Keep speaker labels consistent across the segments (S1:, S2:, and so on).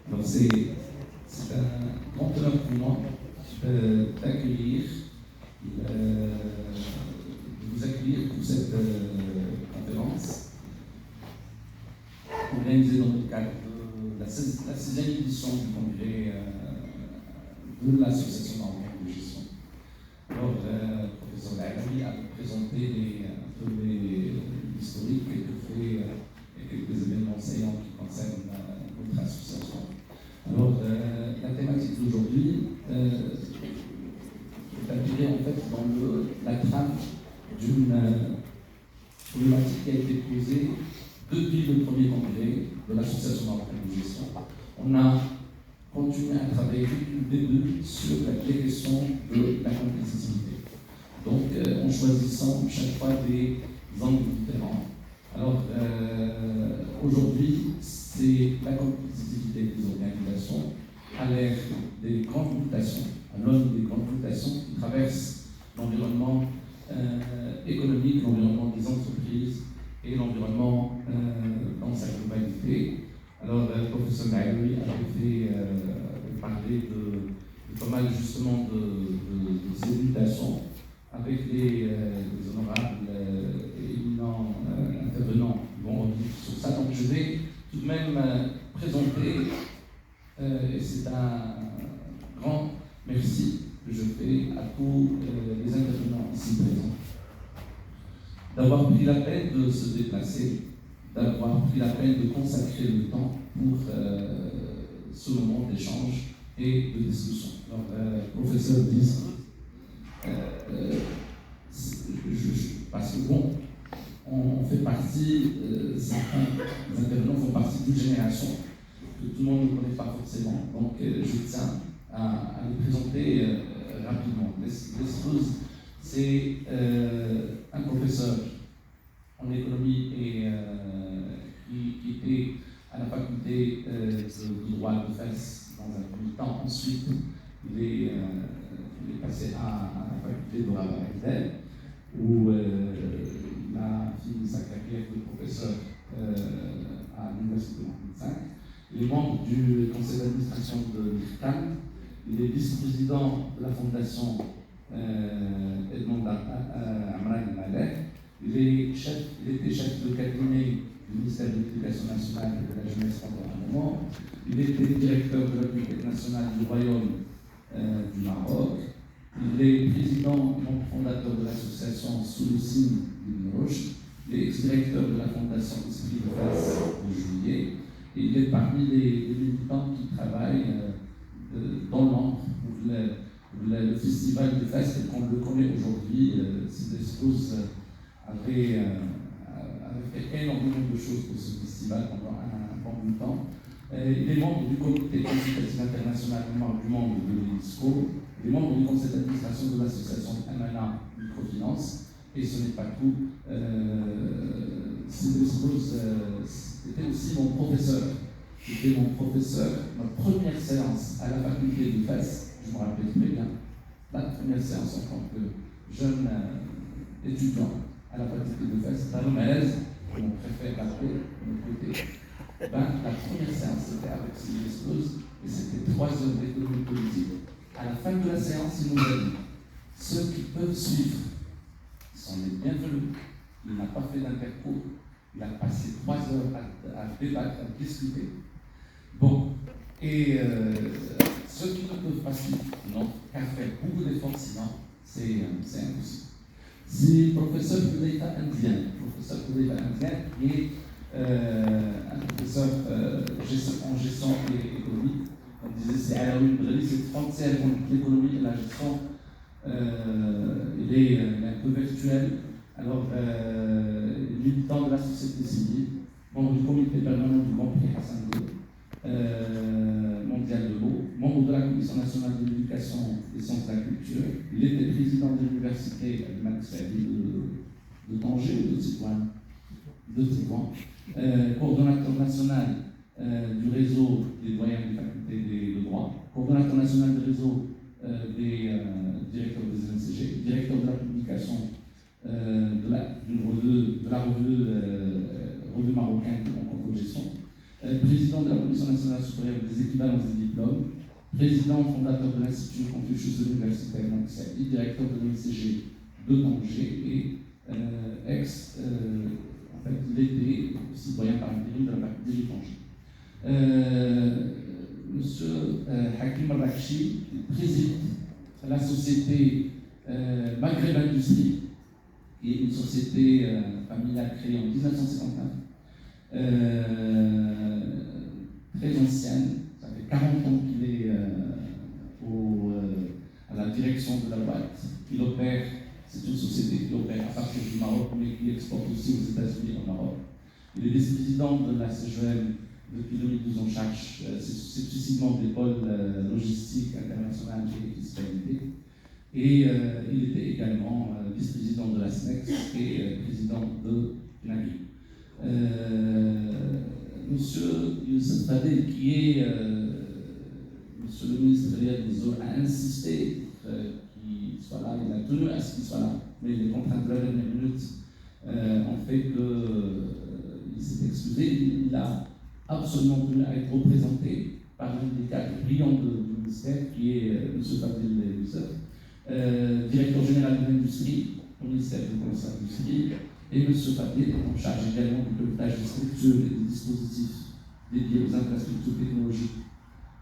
S1: Alors c'est un grand honneur pour moi d'accueillir, de vous accueillir pour cette conférence organisée dans le cadre de la 6e édition du congrès de l'Association marocaine de gestion. Alors, le professeur Laïli a présenté un peu l'historique, quelques faits et quelques événements saillants qui concernent notre association. Alors, la thématique d'aujourd'hui est intégrée en fait dans la trame d'une problématique qui a été posée depuis le premier congrès de l'Association marocaine de gestion. On a continué à travailler depuis le début sur la question de la compétitivité. Donc, en choisissant chaque fois des angles différents. Alors, aujourd'hui, c'est la compétitivité des organisations à l'ère des grandes mutations, à l'aune des grandes mutations qui traversent l'environnement économique, l'environnement des entreprises et l'environnement dans sa globalité. Alors, le professeur Laïli avait parlé de pas mal justement de ces mutations avec les honorables et éminents intervenants qui vont revenir sur ça. Donc, je vais tout de même présenter, et c'est un grand merci que je fais à tous les intervenants ici présents, d'avoir pris la peine de se déplacer, d'avoir pris la peine de consacrer le temps pour ce moment d'échange et de discussion. Alors, professeur Brice, parce que bon, on fait partie, certains intervenants font partie d'une génération que tout le monde ne connaît pas forcément. Donc, je tiens à les présenter rapidement. Lesrose, c'est un professeur en économie et qui était à la faculté de droit de Fès dans un premier temps. Ensuite, il est passé à la faculté de droit de Bagdad, où il a fini sa carrière de professeur à l'Université de Montpellier. Il est membre du conseil d'administration de l'IRCAM. Il est vice-président de la fondation Edmond Amran Malek. Il était chef de cabinet du ministère de l'Éducation nationale et de la jeunesse pendant un moment. Il était directeur de la Bibliothèque nationale du Royaume du Maroc. Il est président, membre fondateur de l'association sous le signe du Roche. Il est ex-directeur de la fondation Esprit de Fès de Juillet. Et il est parmi les militants qui travaillent dans l'ombre pour le festival de Fès, tel qu'on le connaît aujourd'hui. C'est des choses avait fait énormément de choses pour ce festival pendant un bon bout de temps. Il est membre du comité consultatif international du monde de l'UNESCO. Il est membre du conseil d'administration de l'association Amana Microfinance. Et ce n'est pas tout. C'était aussi mon professeur. C'était mon professeur, ma première séance à la faculté de Fès, je me rappelle très bien, la première séance en tant que jeune étudiant à la faculté de Fès, Talomèze, on préfère l'appeler de mon côté. La première séance c'était avec Sylvie Esclose et c'était 3 heures d'économie politique. À la fin de la séance, il nous a dit ceux qui peuvent suivre sont les bienvenus. Il n'a pas fait d'intercours, il a passé 3 heures à débattre, à discuter. Bon, et ceux qui ne peuvent pas suivre n'ont qu'à faire beaucoup d'efforts, sinon c'est impossible. C'est le professeur Hudayfa Indien. Professeur Hudayfa Indien qui est un professeur en gestion et économie. On disait c'est Alaoui Breli, c'est frontière entre l'économie et la gestion. Il est un peu virtuel. Alors, militant de la société civile, membre du comité permanent du Grand Prix Hassan II mondial de l'eau, membre de la Commission nationale de l'éducation et sciences de la culture. Il était président de l'université de Tanger ou de Tétouan, coordonnateur national du réseau des doyens des facultés de droit, coordonnateur national du réseau des directeurs des NCG, directeur de la publication de la revue marocaine en contrôle gestion, président de la Commission nationale supérieure des équivalences des diplômes, président fondateur de l'Institut Confucius universitaire d'Annecy, directeur de l'ICG de Tanger et en fait, il était citoyen par intérim de la faculté de Tanger. Monsieur Hakim Al-Rakchi préside la société Maghreb Industrie, qui est une société familiale créée en 1959, très ancienne, ça fait 40 ans qu'il est à la direction de la boîte. Il opère, c'est une société qui opère à partir du Maroc, mais qui exporte aussi aux États-Unis et au Maroc. Il est vice-président de la CGM depuis 2012 en charge successivement de l'école logistique internationale et fiscalité. Et il était également vice-président de la SNEX et président de FINAGI. Monsieur Youssef Fadel, qui est Monsieur le ministre des Eaux, a insisté qu'il soit là, il a tenu à ce qu'il soit là, mais les contraintes de la dernière minute ont fait qu'il s'est excusé. Il a absolument tenu à être représenté par l'un des cadres brillants du ministère, qui est M. Fadel Youssef, directeur général de l'industrie au ministère du commerce et industrie, et M. Fadel est en charge également du pilotage des structures et des dispositifs dédiés aux infrastructures technologiques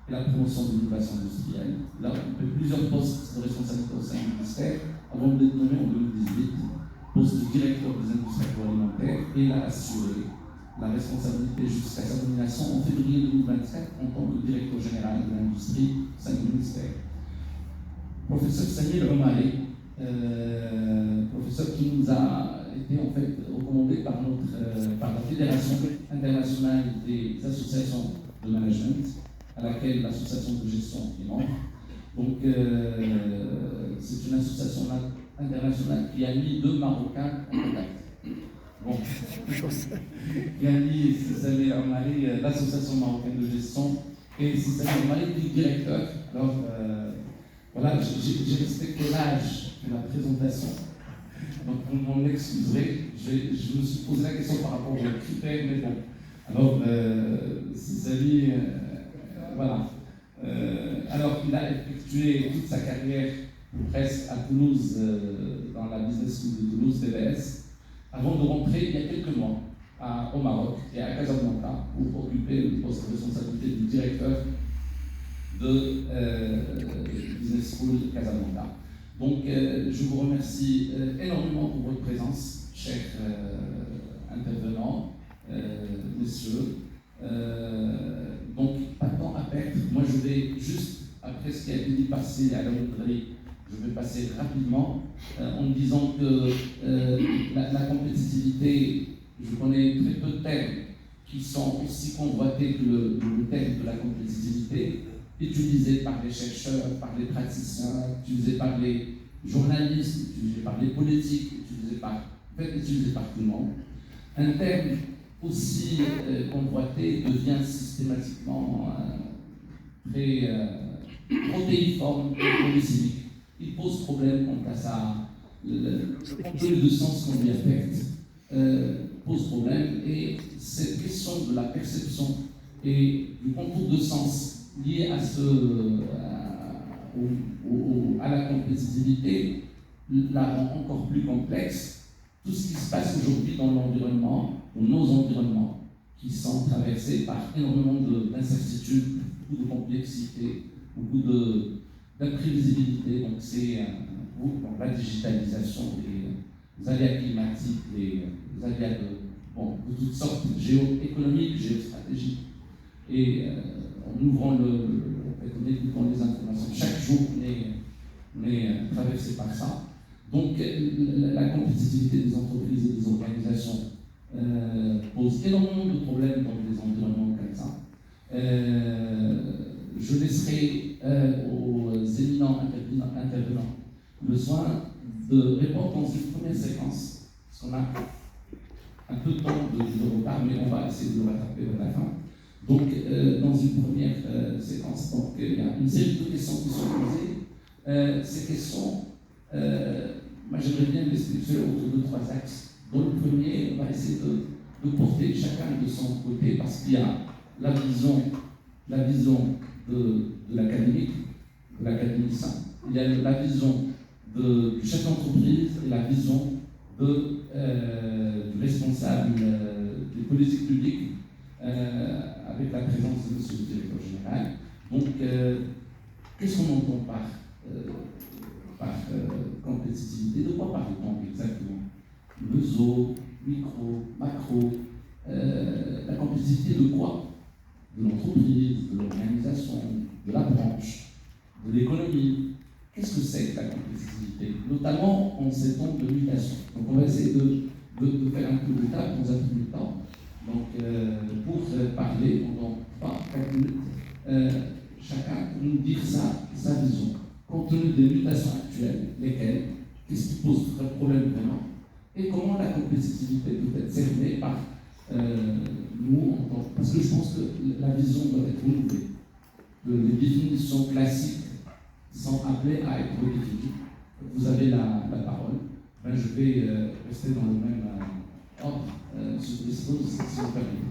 S1: et la promotion de l'innovation industrielle. Il a occupé plusieurs postes de responsabilité au sein du ministère avant d'être nommé en 2018 poste de directeur des industries agroalimentaires, et il a assuré la responsabilité jusqu'à sa nomination en février 2024 en tant que directeur général de l'industrie au sein du ministère. Professeur Samir Omari, professeur qui nous a été en fait recommandé par la Fédération internationale des associations de management, à laquelle l'association de gestion est membre. Donc, c'est une association internationale qui a mis deux Marocains en contact. Bon, qui a mis Samir Omari, l'association marocaine de gestion, et Samir Omari, qui est directeur. Alors, voilà, j'ai respecté l'âge de la présentation, donc vous m'en excuserez. Je me suis posé la question par rapport aux critères, mais bon. Alors, Césalie, voilà. Alors, il a effectué toute sa carrière presque à Toulouse, dans la Business School de Toulouse, BBS, avant de rentrer il y a quelques mois au Maroc et à Casablanca pour occuper le poste de responsabilité du directeur de Business School Casablanca. Donc, je vous remercie énormément pour votre présence, chers intervenants, messieurs. Donc, pas de temps à perdre. Moi, je vais juste, après ce qui a été dit par Célia Laoudry, je vais passer rapidement en disant que la compétitivité, je connais très peu de termes qui sont aussi convoités que le terme de la compétitivité, utilisé par les chercheurs, par les praticiens, utilisé par les journalistes, utilisé par les politiques, utilisé par tout le monde. Un terme aussi convoité devient systématiquement très protéiforme et polysémique. Il pose problème quant à le de sens qu'on lui affecte, pose problème, et cette question de la perception et du contour de sens lié à la compétitivité la rend encore plus complexe. Tout ce qui se passe aujourd'hui dans l'environnement, dans nos environnements, qui sont traversés par énormément d'incertitudes, beaucoup de complexité, beaucoup d'imprévisibilité. Donc c'est la digitalisation, les aléas climatiques, les aléas de toutes sortes, géoéconomiques, géostratégiques. Et en ouvrant en écoutant les informations, chaque jour on est traversé par ça. Donc la compétitivité des entreprises et des organisations pose énormément de problèmes dans des environnements comme ça. Je laisserai aux éminents intervenants le soin de répondre dans une première séquence, parce qu'on a un peu de temps de retard, mais on va essayer de le rattraper vers la fin. Donc, dans une première séquence, donc, il y a une série de questions qui sont posées. Ces questions, moi j'aimerais bien les structurer autour de trois axes. Dans le premier, on va essayer de porter chacun de son côté, parce qu'il y a la vision de l'académique, de l'académicien. Il y a la vision du chef d'entreprise et la vision du responsable des politiques publiques avec la présence de monsieur le directeur général. Donc, qu'est-ce qu'on entend par compétitivité? De quoi parle-t-on exactement? Meso, micro, macro, la compétitivité de quoi? De l'entreprise, de l'organisation, de la branche, de l'économie. Qu'est-ce que c'est que la compétitivité? Notamment en ces temps de mutation. Donc on va essayer de faire un tour de table dans un premier temps. Donc pour parler pendant 3-4 minutes, chacun pour nous dire sa vision. Compte tenu des mutations actuelles, lesquelles, qu'est-ce qui pose problème vraiment, et comment la compétitivité peut être cernée par nous, parce que je pense que la vision doit être renouvelée. Les définitions classiques sont appelées à être redéfinies. Vous avez la parole. Ben, je vais rester dans le même ordre, si vous permettez.